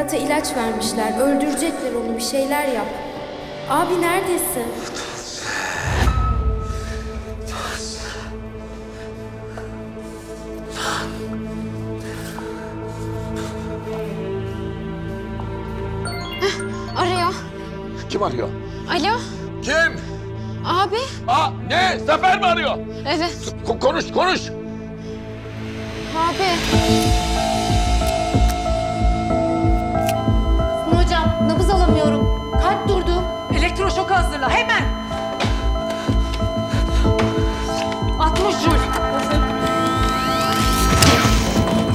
Fırat'a ilaç vermişler. Öldürecekler onu. Bir şeyler yap. Abi neredesin? Arıyor. Kim arıyor? Alo. Kim? Abi. Ne? Zafer mi arıyor? Evet. Konuş. Abi. Hocam nabız alamıyorum. Kalp durdu. Elektroşok hazırla hemen. 60 jül.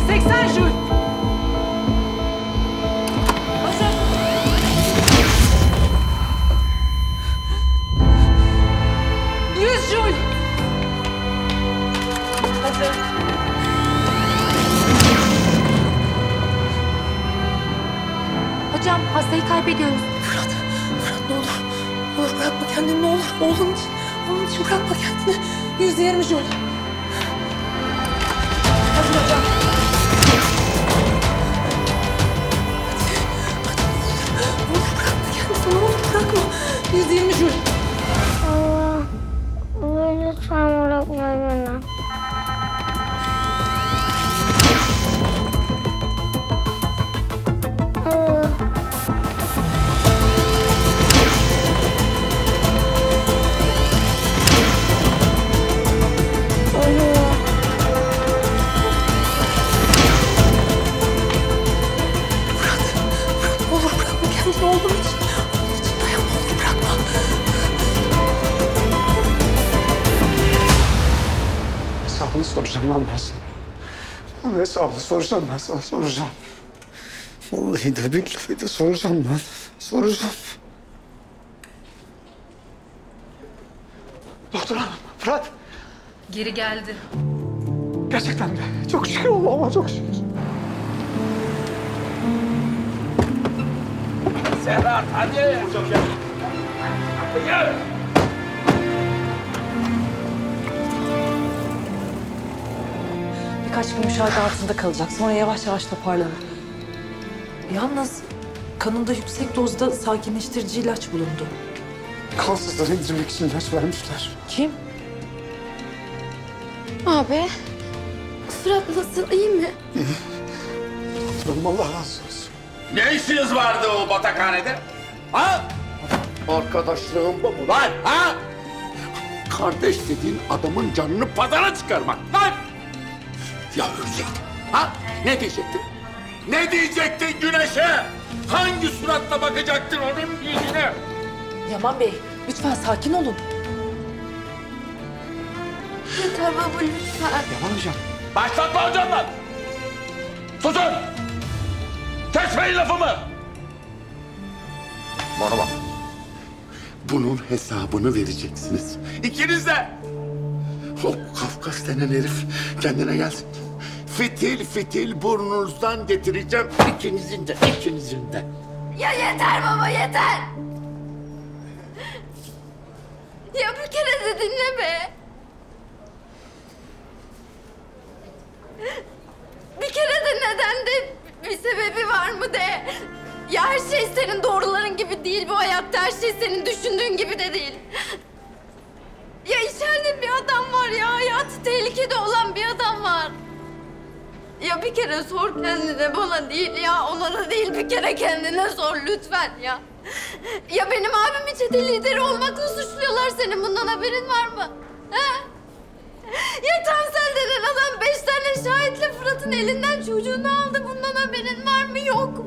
80 jül. Hazır. 100 jül. Hazır. Hocam hastayı kaybediyoruz. Fırat ne olur. Ne olur bırakma kendini ne olur. Oğlun için bırakma kendini. 120 jül. Hazır hocam. Hadi ne olur bırakma kendini. Ne olur bırakma. 120 jül. Allah, lütfen bırakma beni. Allah. Ne olur bırakma kendini oğlum için. Oğlum için dayan ne olur bırakma. Hesabını soracağım lan ben sana. Onun hesabını soracağım ben sana, soracağım. Vallahi de billahi de soracağım ben. Soracağım. Doktor hanım, Fırat. Geri geldi. Gerçekten de. Çok şükür Allah'ıma çok şükür. Serhat hadi. Gel. Birkaç gün müşahede altında kalacak. Sonra yavaş yavaş toparlanır. Yalnız kanında yüksek dozda sakinleştirici ilaç bulundu. Kansızları indirmek için ilaç vermişler. Kim? Abi. Fırat nasıl? İyi mi? Doktorum Allah razı olsun. Ne işiniz vardı o batakhanede? Arkadaşlığın bu mu lan? Kardeş dediğin adamın canını pazara çıkarmak lan! Ya ölecektin, Ne diyecektin? Ne diyecektin güneşe? Hangi suratla bakacaktın onun yüzüne? Yaman Bey, lütfen sakin olun. Yeter baba lütfen. Yaman hocam. Başlatma hocamdan! Susun! Kesmeyin lafımı! Bana bak. Bunun hesabını vereceksiniz. İkiniz de! O Kafkas denen herif kendine gelsin. Fitil fitil burnunuzdan getireceğim ikinizin de. Ya yeter baba yeter. Ya bir kere de dinle be. Bir kere de neden de bir sebebi var mı de. Ya her şey senin doğruların gibi değil bu hayatta. Her şey senin düşündüğün gibi de değil. Ya içeride bir adam var ya. Hayatı tehlikede olan bir adam var. Ya bir kere sor kendine, bana değil ya. Ona da değil, bir kere kendine sor lütfen ya. Ya benim abimi çete lideri olmakla suçluyorlar, senin bundan haberin var mı? Ha? Ya Tansel denen adam 5 tane şahitle Fırat'ın elinden çocuğunu aldı. Bundan haberin var mı? Yok.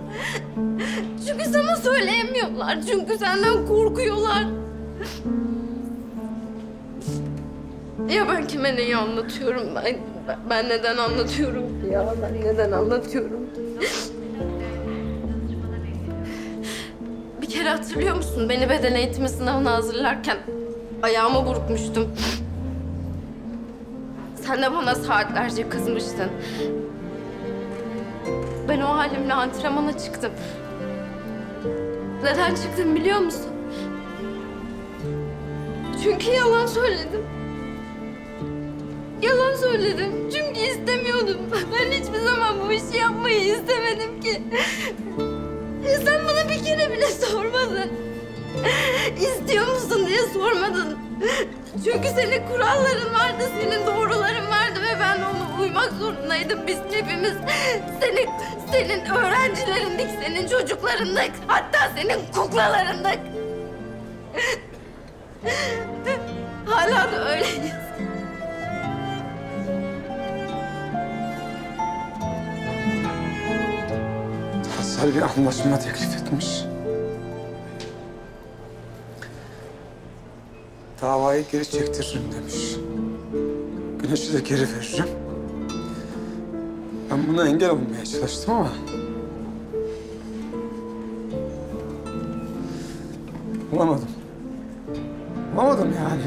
Çünkü sana söyleyemiyorlar. Çünkü senden korkuyorlar. Ya ben kime neyi anlatıyorum? Ben neden anlatıyorum ki ya? Ben neden anlatıyorum ki? Bir kere hatırlıyor musun? Beni beden eğitimi sınavına hazırlarken ayağımı burkmuştum. Sen de bana saatlerce kızmıştın. Ben o halimle antrenmana çıktım. Neden çıktım biliyor musun? Çünkü yalan söyledim. Yalan söyledim. Çünkü istemiyordum. Ben hiçbir zaman bu işi yapmayı istemedim ki. Ya sen bana bir kere bile sormadın. İstiyor musun diye sormadın. Çünkü senin kuralların vardı, senin doğruların vardı ve ben ona uymak zorundaydım. Biz hepimiz senin öğrencilerindik, senin çocuklarındık, hatta senin kuklalarındık. Hala da öyleyiz. Tatsal bir anlaşma teklif etmiş. Davayı geri çektiririm demiş. Güneş'i de geri veririm. Ben buna engel olmaya çalıştım ama... Bulamadım. Bulamadım yani.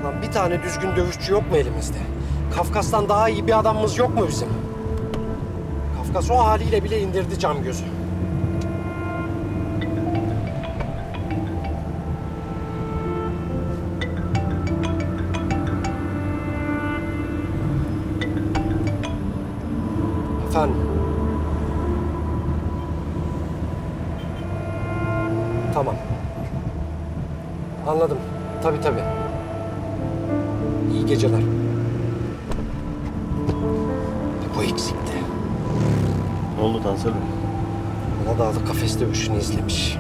Lan bir tane düzgün dövüşçü yok mu elimizde? Kafkas'tan daha iyi bir adamımız yok mu bizim? Kafkas o haliyle bile indirdi cam gözü. Efendim? Tamam. Anladım. Tabii tabii. İyi geceler. Bu eksikti. Ne oldu Tansel'im? Aladağlı kafes dövüşünü izlemiş.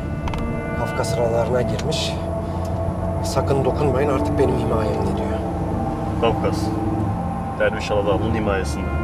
Kafka sıralarına girmiş. Sakın dokunmayın artık benim himayemde diyor. Kafkas. Derviş Aladağlı'nın himayesinde.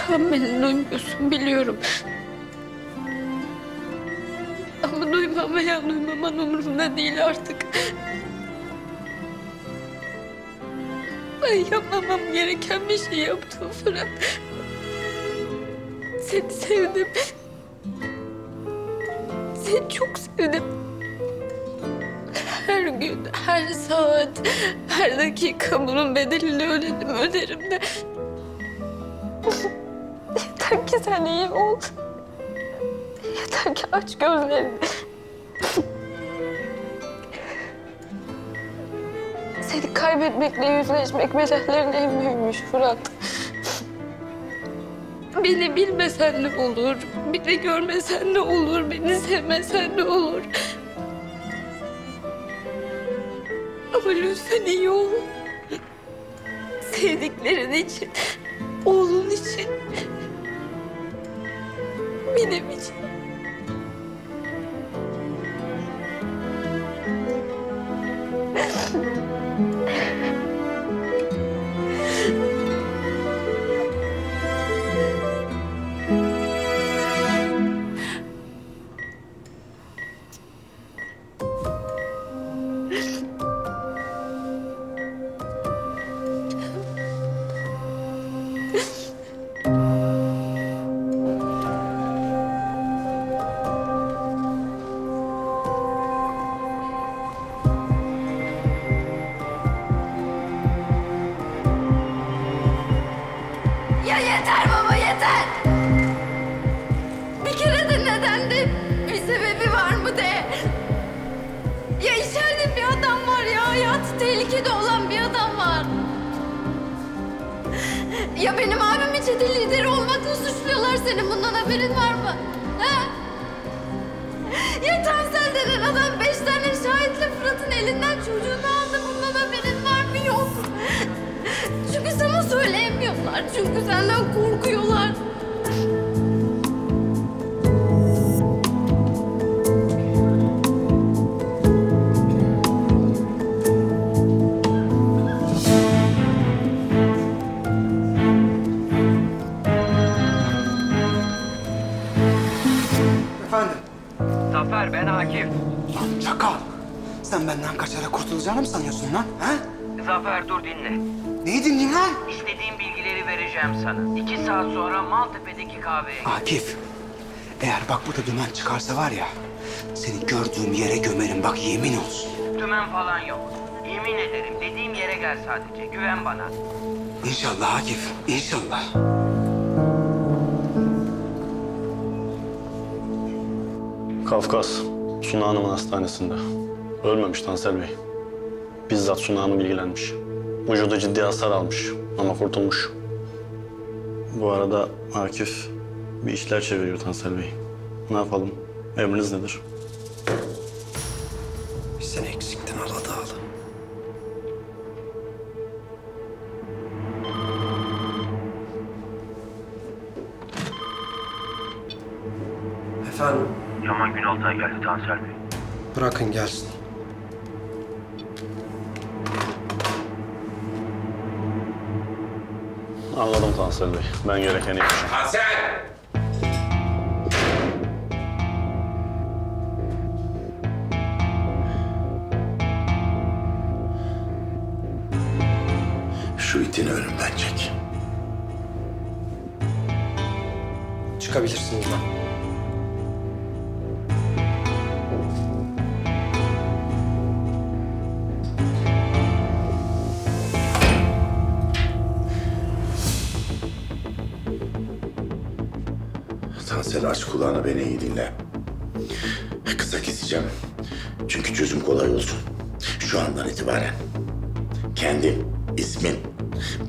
Şu an beni duymuyorsun biliyorum. Ama duymam veya duymaman umurumda değil artık. Ben yapmamam gereken bir şey yaptım Fırat. Seni sevdim. Seni çok sevdim. Her gün, her saat, her dakika bunun bedelini öderim de. Yeter ki sen iyi ol. Yeter ki aç gözlerini. Seni kaybetmekle yüzleşmek bedellerin en büyüğüymüş Fırat. Beni bilmesen ne olur, beni görmesen ne olur, beni sevmesen ne olur. Ama lütfen iyi ol. Sevdiklerin için, oğlun için, benim için. Ya yeter baba yeter. Bir kere de neden de bir sebebi var mı de. Ya içeride bir adam var ya, hayatı tehlikede olan bir adam var. Ya benim abimi çete lideri olmakla suçluyorlar, senin bundan haberin var mı? Ha? Ya Tansel denen adam 5 tane şahitle Fırat'ın elinden çocuğunu aldı, bundan haberin var mı? Yok. Çünkü sana söyleyemiyorlar. Çünkü senden korkuyorlar. Efendim? Zafer, ben Akif. Lan çakal. Sen benden kaçarak kurtulacağını mı sanıyorsun lan? Ha? Zafer dur dinle. Neyi dinleyeyim lan? İstediğin bilgileri vereceğim sana. 2 saat sonra Maltepe'deki kahveye gel. Akif. Eğer bak burada dümen çıkarsa var ya... ...seni gördüğüm yere gömerim bak yemin olsun. Dümen falan yok. Yemin ederim dediğim yere gel sadece. Güven bana. İnşallah Akif, inşallah. Kafkas, Suna Hanım'ın hastanesinde. Ölmemiş Tansel Bey. Bizzat Suna Hanım ilgilenmiş. Vücudu ciddi hasar almış ama kurtulmuş. Bu arada Akif bir işler çeviriyor Tansel Bey. Ne yapalım? Emriniz nedir? Biz seni eksikten ala dağılı. Efendim, Yaman Günaltay geldi Tansel Bey. bırakın gelsin. Anladım Tansel Bey. Ben gerekeni yapacağım. Hasan! Şu itini önümden çek. Çıkabilirsiniz lan. Tansel aç kulağına, beni iyi dinle. Kısa keseceğim. Çünkü çözüm kolay olsun. Şu andan itibaren kendim, ismim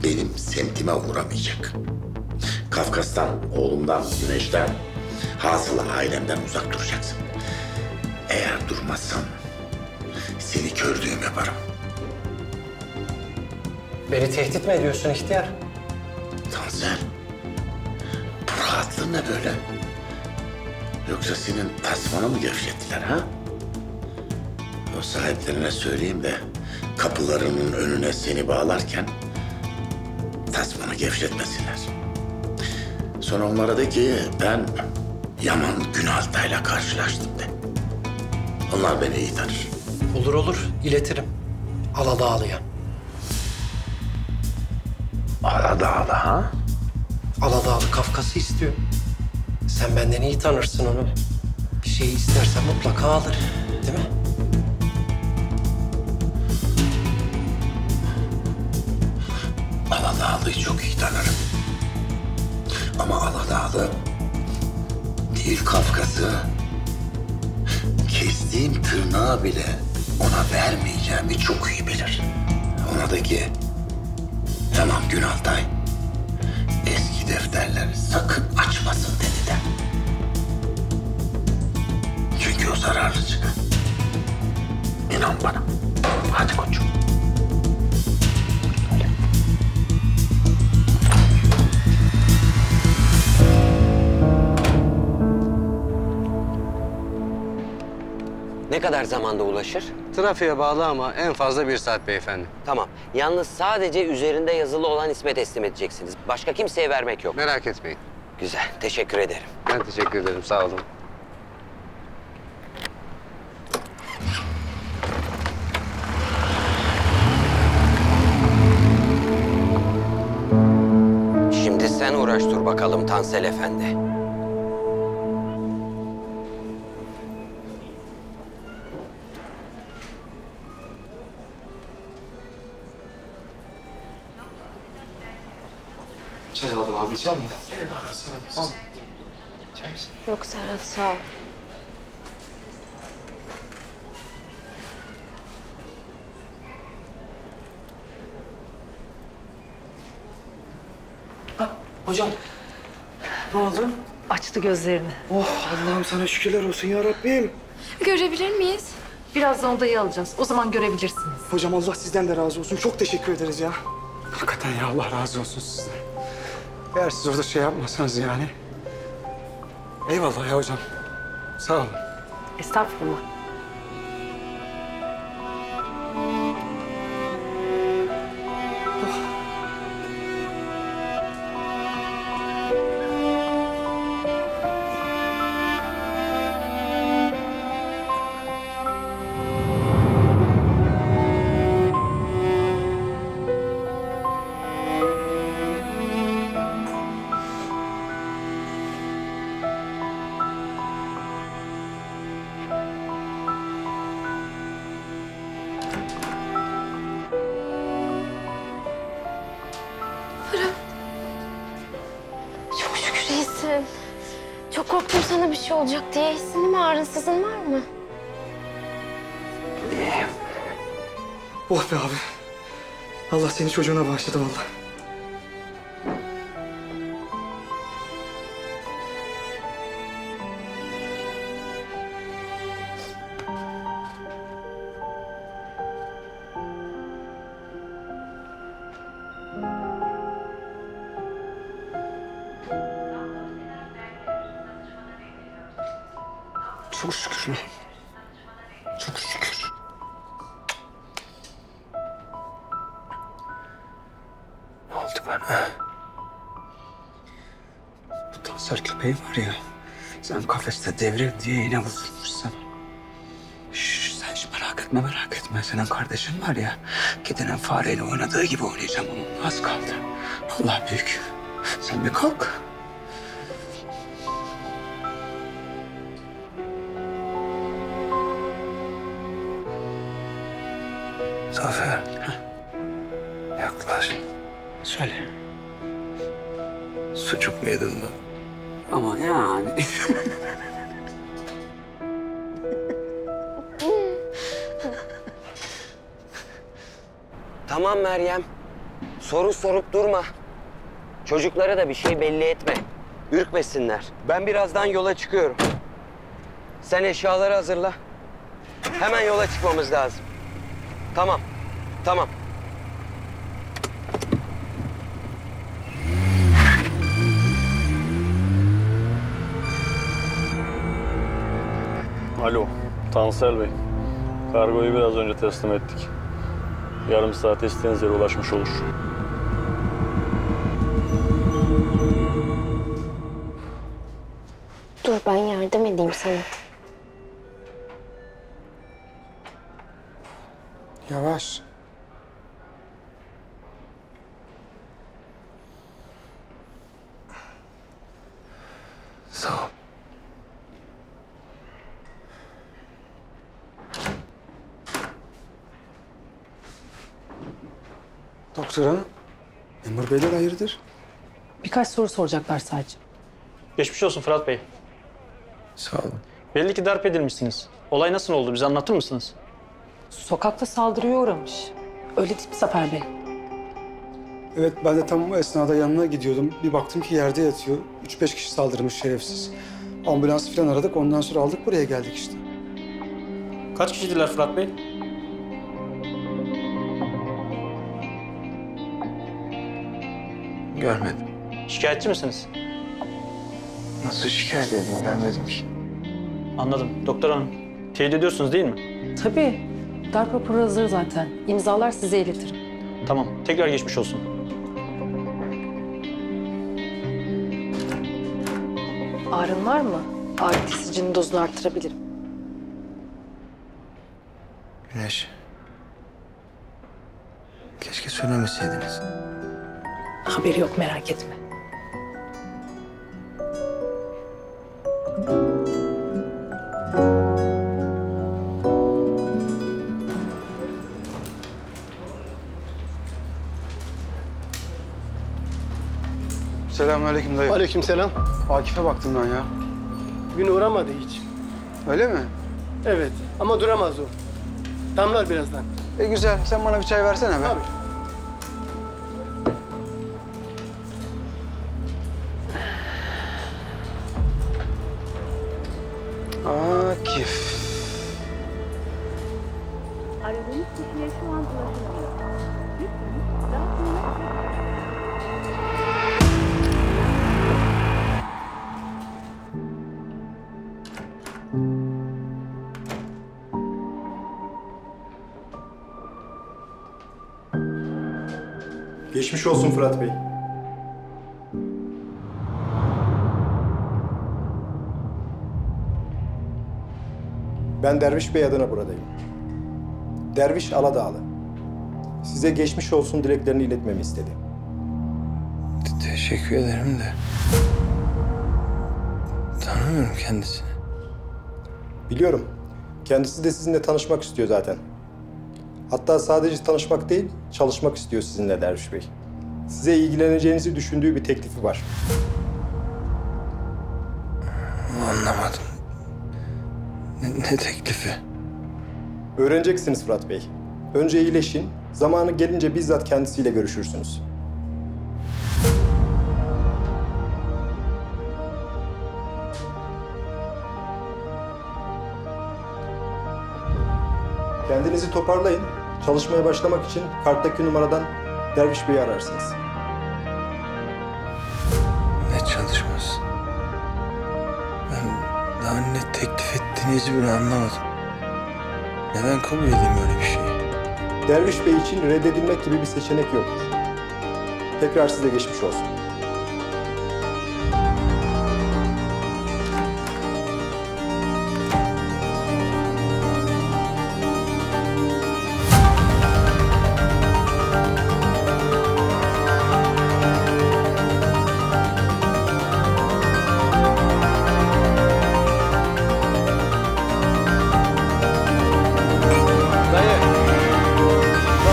benim semtime uğramayacak. Kafkas'tan, oğlumdan, Güneş'ten, hasıla ailemden uzak duracaksın. Eğer durmazsan seni kördüğüm yaparım. Beni tehdit mi ediyorsun ihtiyar? Tansel, bu rahatlığın ne böyle? Yoksa senin tasmanı mı gevşettiler ha? O sahiplerine söyleyeyim de kapılarının önüne seni bağlarken tasmanı gevşetmesinler. Sonra onlara de ki ben Yaman Günaltay'la karşılaştım de. Onlar beni iyi tanır. Olur olur, iletirim. Ala dağlıya. Aladağlı ha? Ala dağlı Kafkas'ı istiyor. Sen benden iyi tanırsın onu. Bir şey istersen mutlaka alır, değil mi? Aladağlı'yı çok iyi tanırım. Ama Aladağlı değil Kafkas'ı kestiğim tırnağı bile ona vermeyeceğimi çok iyi bilir. Ona da ki tamam Günaltay, eskiden defterleri sakın açmasın dediler. Çünkü o zararlı çıkar. İnan bana. Hadi koçum. Ne kadar zamanda ulaşır? Trafiğe bağlı ama en fazla 1 saat beyefendi. Tamam. Yalnız sadece üzerinde yazılı olan isme teslim edeceksiniz. Başka kimseye vermek yok. Merak etmeyin. Güzel. Teşekkür ederim. Ben teşekkür ederim. Sağ olun. Şimdi sen uğraş dur bakalım Tansel Efendi. Çay aldım abi, içer mi? Yok Serhat sağ ol. Hocam, ne oldu? Açtı gözlerini. Oh Allah'ım sana şükürler olsun ya Rabbim. Görebilir miyiz? Birazdan odayı alacağız. O zaman görebilirsiniz. Hocam Allah sizden de razı olsun. Çok teşekkür ederiz ya. Hakikaten ya Allah razı olsun sizden. Eğer siz orada şey yapmasanız yani. Eyvallah ya hocam. Sağ olun. Estağfurullah. Çok şükür iyisin. Çok korktum sana bir şey olacak diye. İyisin değil mi? Ağrınsızın var mı? Oh be abi. Allah seni çocuğuna bağışladı vallahi. Çok şükür. Çok şükür. Ne oldu bana? Bu Tansel köpeği var ya. Sen kafeste devrim diye yine vurulmuş sana. Şş, sen hiç merak etme. Senin kardeşin var ya. Kedinin fareyle oynadığı gibi oynayacağım onunla. Az kaldı. Allah büyük. Sen bir kalk. Zafer. Yaklaş. Söyle. Sucuk mu yedin lan? Ama yani. Tamam Meryem. Soru sorup durma. Çocuklara da bir şey belli etme. Ürkmesinler. Ben birazdan yola çıkıyorum. Sen eşyaları hazırla. Hemen yola çıkmamız lazım. Tamam. Tamam. Alo, Tansel Bey. Kargoyu biraz önce teslim ettik. Yarım saat istediğiniz yere ulaşmış olur. Dur ben yardım edeyim sana. Yavaş. Sağ ol. Doktor hanım, memur beyler hayırdır? Birkaç soru soracaklar sadece. Geçmiş olsun Fırat Bey. Sağ olun. Belli ki darp edilmişsiniz. Olay nasıl oldu? Bize anlatır mısınız? Sokakta saldırıya uğramış. Öyle değil mi Zafer Bey? Evet, ben de tam o esnada yanına gidiyordum. Bir baktım ki yerde yatıyor. 3-5 kişi saldırmış şerefsiz. Ambulans falan aradık. Ondan sonra aldık buraya geldik işte. Kaç kişiydiler Fırat Bey? Görmedim. Şikayetçi misiniz? Nasıl şikayet edeyim? Görmedim ki. Anladım. Doktor hanım, teyit ediyorsunuz değil mi? Tabii. Darp raporu hazır zaten. İmzalar size iletirim. Tamam. Tekrar geçmiş olsun. Ağrın var mı? Ağrı kesicinin dozunu arttırabilirim. Güneş. Keşke söylemeseydiniz. Haberi yok, merak etme. Selamünaleyküm dayı. Aleykümselam. Akif'e baktım ben ya. Gün uğramadı hiç. Öyle mi? Evet ama duramaz o. Damlar birazdan. Güzel. Sen bana bir çay versene be. Tabii. Akif. Aradığınız kişiye şu an ulaşılmıyor. Lütfen daha sonra... Geçmiş olsun Fırat Bey. Ben Derviş Bey adına buradayım. Derviş Aladağlı. Size geçmiş olsun dileklerini iletmemi istedi. Teşekkür ederim de. Tanımıyorum kendisini. Biliyorum. Kendisi de sizinle tanışmak istiyor zaten. Hatta sadece tanışmak değil, çalışmak istiyor sizinle Derviş Bey. Size ilgileneceğinizi düşündüğü bir teklifi var. Anlamadım. Ne teklifi? Öğreneceksiniz Fırat Bey. Önce iyileşin, zamanı gelince bizzat kendisiyle görüşürsünüz. Kendinizi toparlayın. Çalışmaya başlamak için karttaki numaradan Derviş Bey'i ararsınız. Ne çalışması? Ben daha ne teklif ettiğinizi bile anlamadım. Neden kabul edeyim böyle bir şeyi? Derviş Bey için reddedilmek gibi bir seçenek yoktur. Tekrar size geçmiş olsun.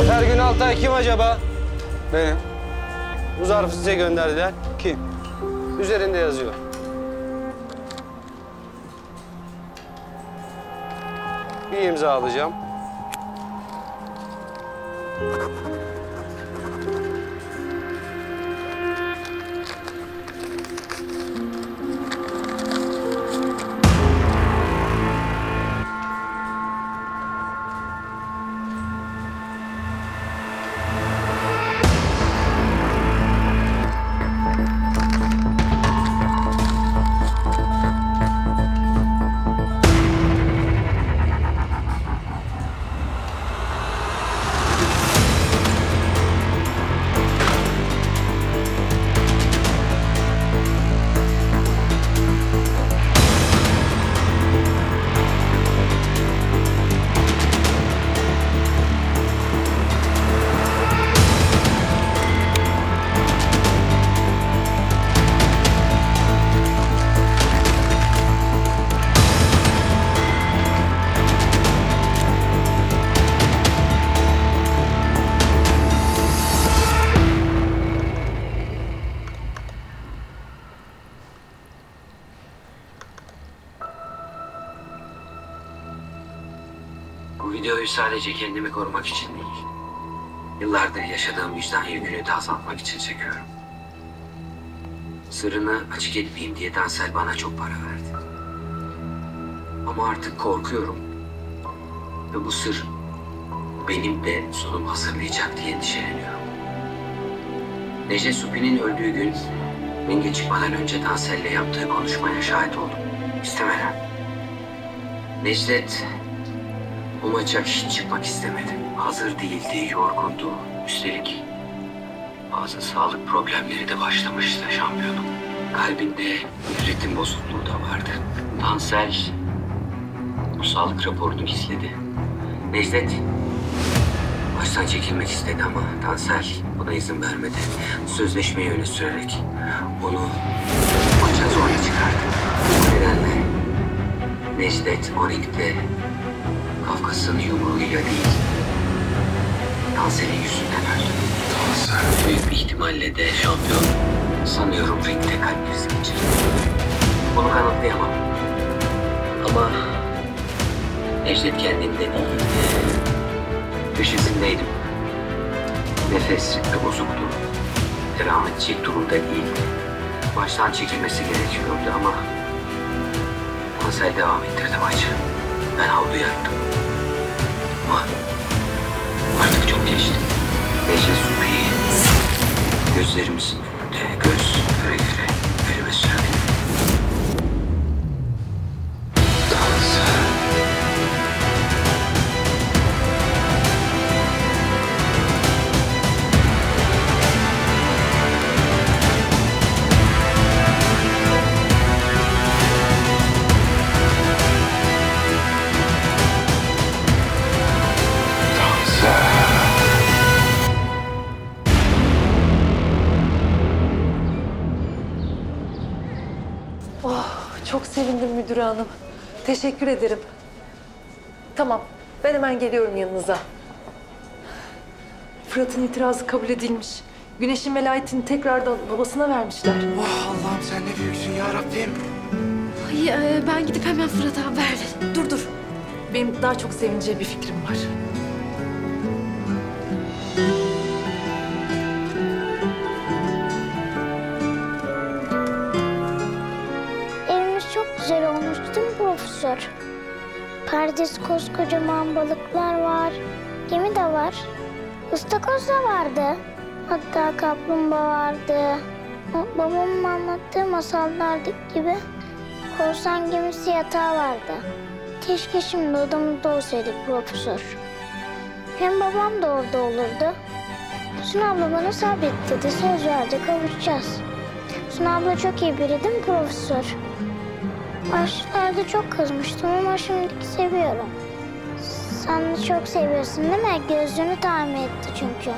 Zafer Günaltay kim acaba? Benim. Bu zarfı size gönderdiler. Kim? Üzerinde yazıyor. Bir imza alacağım. Bu videoyu sadece kendimi korumak için değil, Yıllardır yaşadığım vicdan yükünü de azaltmak için çekiyorum. Sırrını açık etmeyeyim diye Tansel bana çok para verdi. Ama artık korkuyorum. Ve bu sır benim de sonumu hazırlayacak diye endişeleniyorum. Necdet Supi'nin öldüğü gün ringe çıkmadan önce Tansel'le yaptığı konuşmaya şahit oldum. İstemeden. Necdet bu maça hiç çıkmak istemedi. Hazır değildi, yorgundu. Üstelik bazı sağlık problemleri de başlamıştı şampiyonum. Kalbinde bir ritim bozukluğu da vardı. Tansel bu sağlık raporunu gizledi. Necdet baştan çekilmek istedi ama Tansel buna izin vermedi. Sözleşmeyi öne sürerek onu maça zorla çıkardı. Bu nedenle Necdet o ringde Kafkas'ın yumruğuyla değil, Tansel'in yüzünden öldü. Tansel büyük bir ihtimalle de şampiyon. Sanıyorum ringde kalp krizi geçirdi. Bunu kanıtlayamam. Ama Necdet kendinde değildi. Köşesindeydim. Nefes ritmi bozuktu. Devam edecek durumda değildi. Baştan çekilmesi gerekiyordu ama Tansel devam ettirdi maçı. Ben havluyu yaktım. Ama artık çok geçti. Necdet Supi'yi gözlerimizin önünde göz göre göre ölüme sürdü. Tansel. Çok sevindim müdür hanım. Teşekkür ederim. Tamam, ben hemen geliyorum yanınıza. Fırat'ın itirazı kabul edilmiş. Güneş'in velayetini tekrardan babasına vermişler. Oh Allah'ım sen ne büyüksün ya Rabbim. Ay, ben gidip hemen Fırat'a haber vereyim. Dur. Benim daha çok sevineceği bir fikrim var. Evimiz çok güzel olmuş değil mi profesör? Perdesi koskocaman, balıklar var. Gemi de var. Istakoz da vardı. Hatta kaplumbağa vardı. Babamın anlattığı masallardaki gibi korsan gemisi yatağı vardı. Keşke şimdi odamızda olsaydık profesör. Hem babam da orada olurdu. Suna abla bana sabret dedi. Söz verdi, kavuşacağız. Suna abla çok iyi biri değil mi profesör? Başlarda çok kızmıştım ama şimdiki seviyorum. Sen de çok seviyorsun değil mi? Gözlüğünü tamir etti çünkü.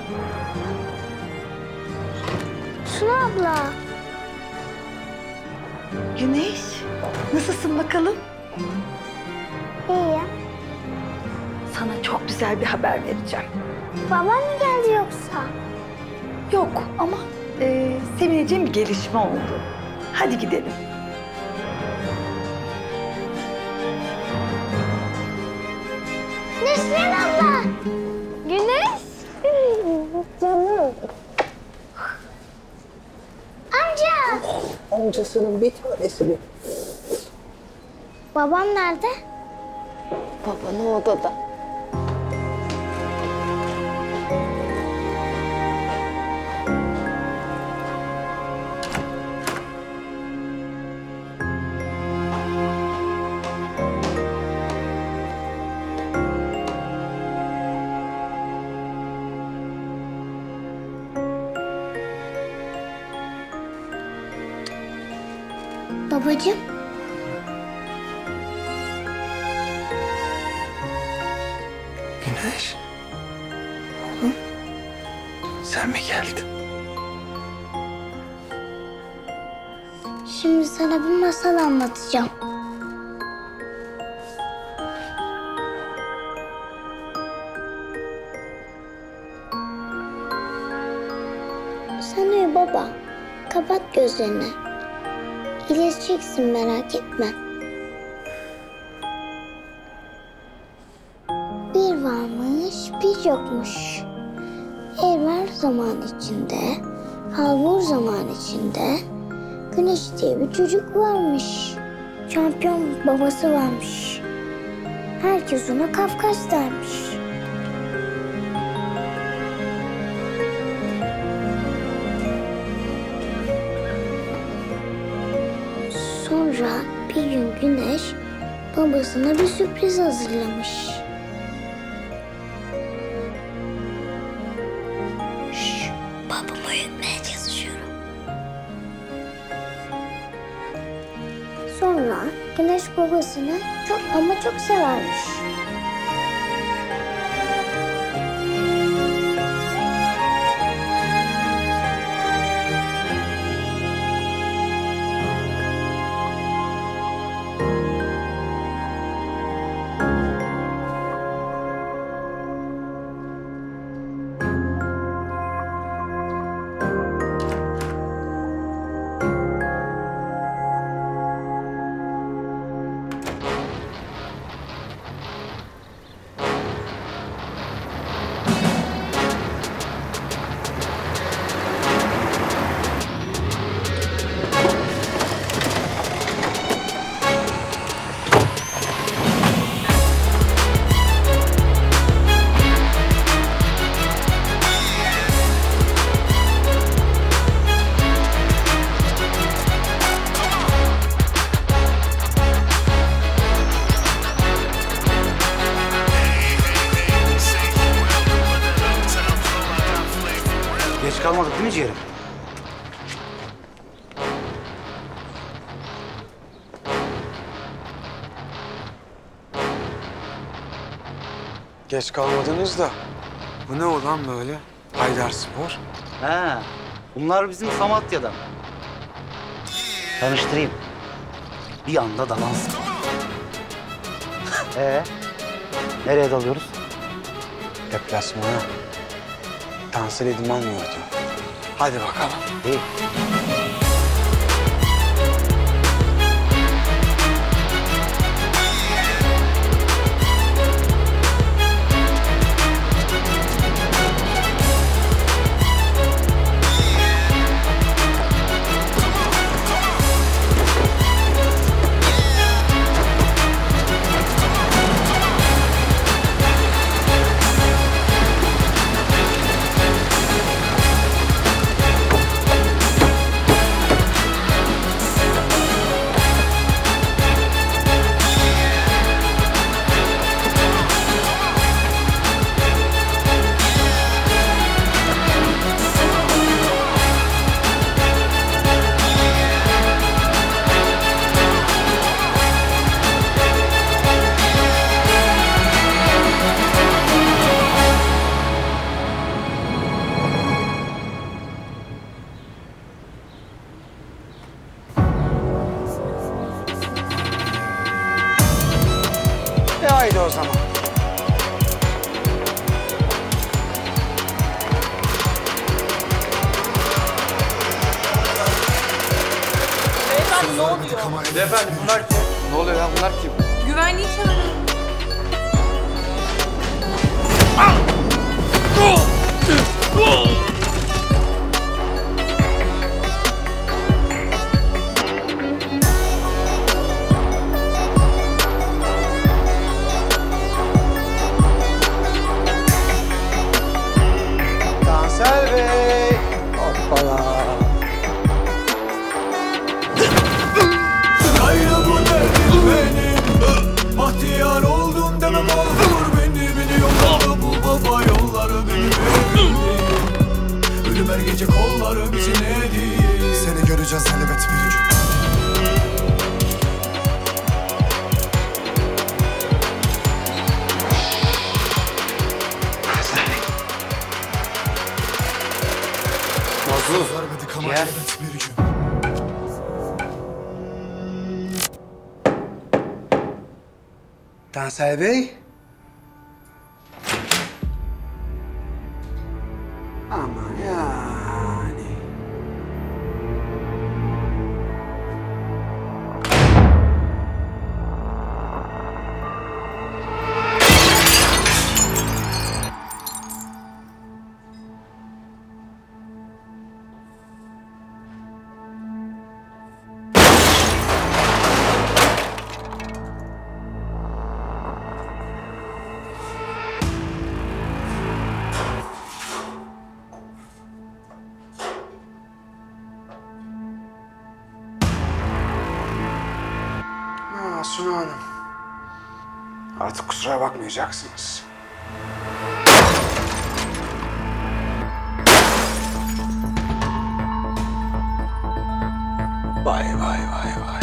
Suna abla. Güneş, nasılsın bakalım? İyi. Sana çok güzel bir haber vereceğim. Babam mı geldi yoksa? Yok ama sevineceğim bir gelişme oldu. Hadi gidelim. Neslihan abla. Güneş. Canım. Amca. Amcasının bir tanesi bir. Babam nerede? Baban o odada. Babacığım. Güneş. Oğlum. Sen mi geldin? Şimdi sana bir masal anlatacağım. Sen uyu baba. Kapat gözlerini. İyileşeceksin merak etme. Bir varmış, bir yokmuş. Evvel zaman içinde, halbur zaman içinde Güneş diye bir çocuk varmış. Şampiyon babası varmış. Herkes ona Kafkas dermiş. Sonra bir gün Güneş babasına bir sürpriz hazırlamış. Babamı uyutmaya çalışıyorum. Sonra Güneş babasını çok ama çok severmiş. Geç kalmadık değil mi ciğerim? Geç kalmadınız da. Bu ne olan böyle? Haydarspor. He, bunlar bizim Samatya'dan. Tanıştırayım. Bir anda dalans. Nereye dalıyoruz? Deplasmana. Tansel İdman Yurdu. Hadi bakalım. İyi. Haydi o zaman. Beyefendi ne oluyor? Beyefendi bunlar kim? Ne oluyor ya bunlar kim? Güvenliği çağırın. Tansel Bey. Hoppala. Gayrı bu derdim benim. Bahtiyar oldum demem olur beni biliyorum. Bu baba yolları benim ölüm her gece kolları bizi ne değil. Seni göreceğiz elbet bir gün. Nazlı. Ciğer. Tansel Bey. Ama yani. Suna Hanım. Artık kusura bakmayacaksınız. Vay vay vay vay.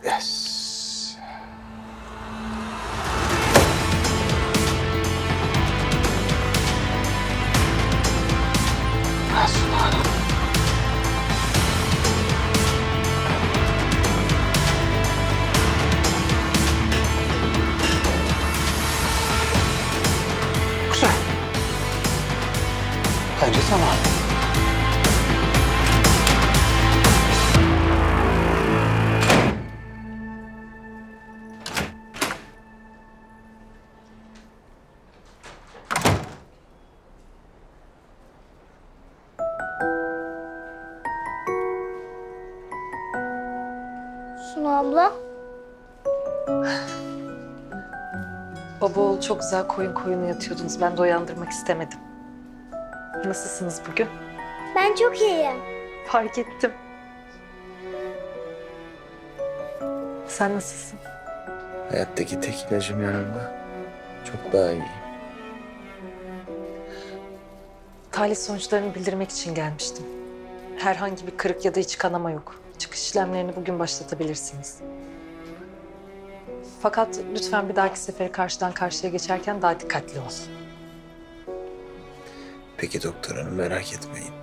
Yes. Suna Hanım. Güzel. Bence tamam. Suna abla. Baba oğul çok güzel koyun yatıyordunuz. Ben de uyandırmak istemedim. Nasılsınız bugün? Ben çok iyiyim. Fark ettim. Sen nasılsın? Hayattaki tek ilacım yanımda. Çok daha iyiyim. Tahlil sonuçlarını bildirmek için gelmiştim. Herhangi bir kırık ya da iç kanama yok. Çıkış işlemlerini bugün başlatabilirsiniz. Fakat lütfen bir dahaki sefere karşıdan karşıya geçerken daha dikkatli ol. Peki doktor hanım, merak etmeyin.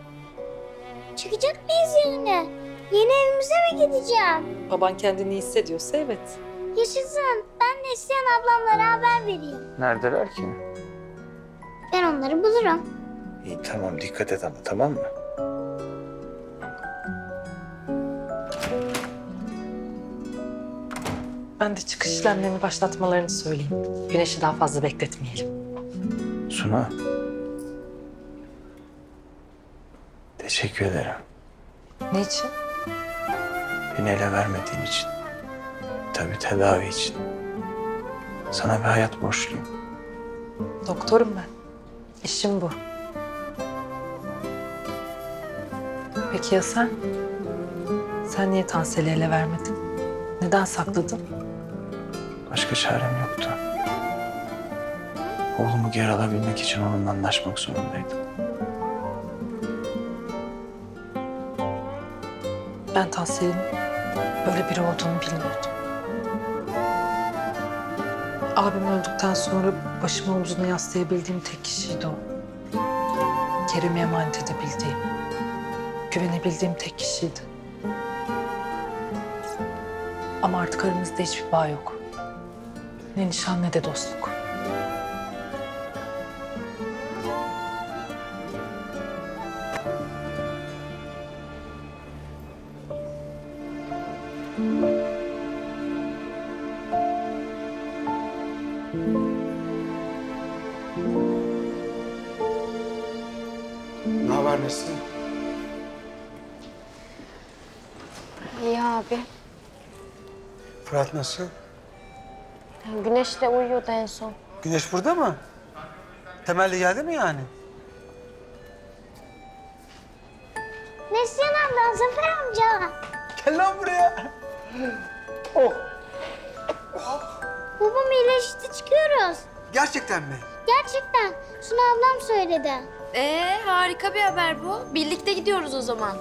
Çıkacak mıyız yine? Yeni evimize mi gideceğim? Baban kendini iyi hissediyorsa evet. Yaşasın. Ben de isteyen ablamlara haber vereyim. Neredeler ki? Ben onları bulurum. İyi tamam, dikkat et ama, tamam mı? Ben de çıkış işlemlerini başlatmalarını söyleyeyim. Güneşi daha fazla bekletmeyelim. Suna. Teşekkür ederim. Ne için? Beni ele vermediğin için. Tabii tedavi için. Sana bir hayat borçluyum. Doktorum ben. İşim bu. Peki ya sen? Sen niye Tansel'i ele vermedin? Neden sakladın? Başka çarem yoktu. Oğlumu geri alabilmek için onunla anlaşmak zorundaydım. Ben Tansel'in böyle biri olduğunu bilmiyordum. Abim öldükten sonra başımı omzuna yaslayabildiğim tek kişiydi o. Kerem'e emanet edebildiğim, güvenebildiğim tek kişiydi. Ama artık aramızda hiçbir bağ yok. Ne nişan ne de dostluk. Ne haber Nesli? İyi abi. Fırat nasıl? Güneş'le uyuyordu en son. Güneş burada mı? Temelli geldi mi yani? Neslihan abla, Zafer amca. Gel lan buraya. Oh. Babam iyileşti, çıkıyoruz. Gerçekten mi? Gerçekten. Suna ablam söyledi. Harika bir haber bu. Birlikte gidiyoruz o zaman.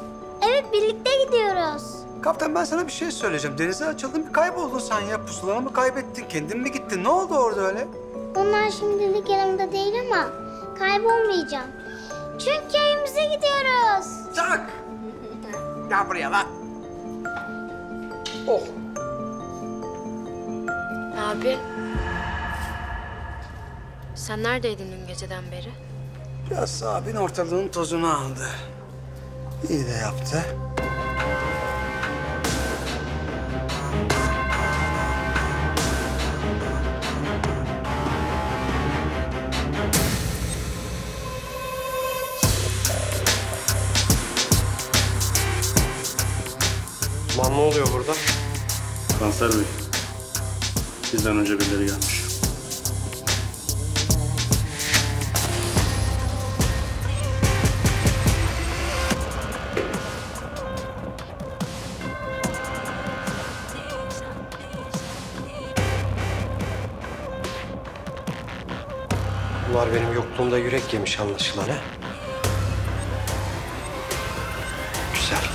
Evet, birlikte gidiyoruz. Kaptan, ben sana bir şey söyleyeceğim. Denize açıldın, bir kayboldun sen ya. Pusulanı mı kaybettin, kendin mi gittin? Ne oldu orada öyle? Onlar şimdilik yanımda değil ama kaybolmayacağım. Çünkü evimize gidiyoruz. Çak! Gel buraya lan. Oh. Abi. Sen neredeydin dün geceden beri? Biraz abin ortalığın tozunu aldı. İyi de yaptı. Lan ne oluyor burada? Kanser Bey, bizden önce birileri gelmiş. Bunlar benim yokluğumda yürek yemiş anlaşılan ha. Güzel.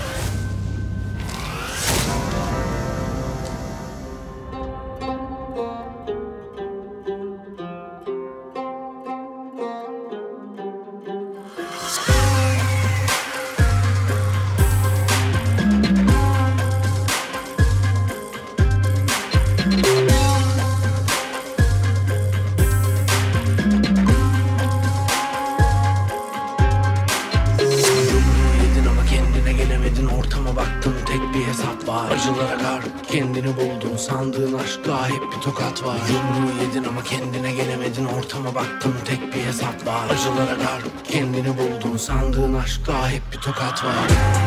Acılara kar, kendini buldun, sandığın aşkta hep bir tokat var. Yumruğu yedin ama kendine gelemedin, ortama baktın tek bir hesap var. Acılara kar, kendini buldun, sandığın aşkta hep bir tokat var.